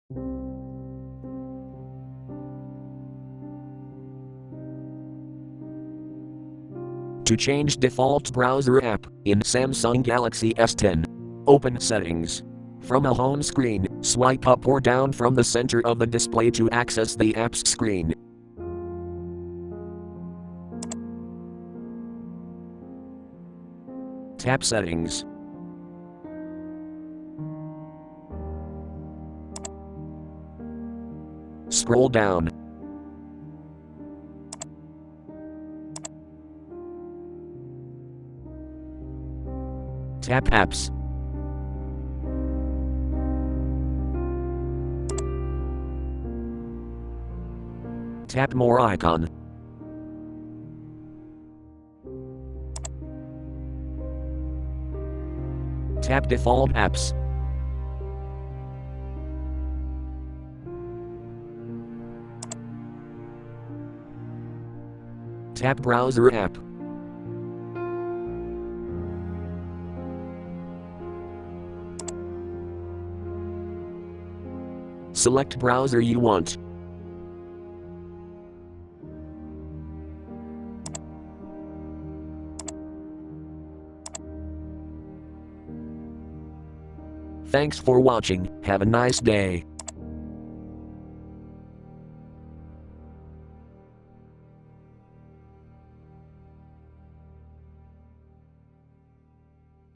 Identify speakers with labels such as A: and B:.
A: To change default browser app in Samsung Galaxy S10, open Settings. From a home screen, swipe up or down from the center of the display to access the apps screen. Tap Settings. Scroll down. Tap Apps. Tap More icon. Tap Default Apps. Tap Browser app. Select browser you want. Thanks for watching. Have a nice day.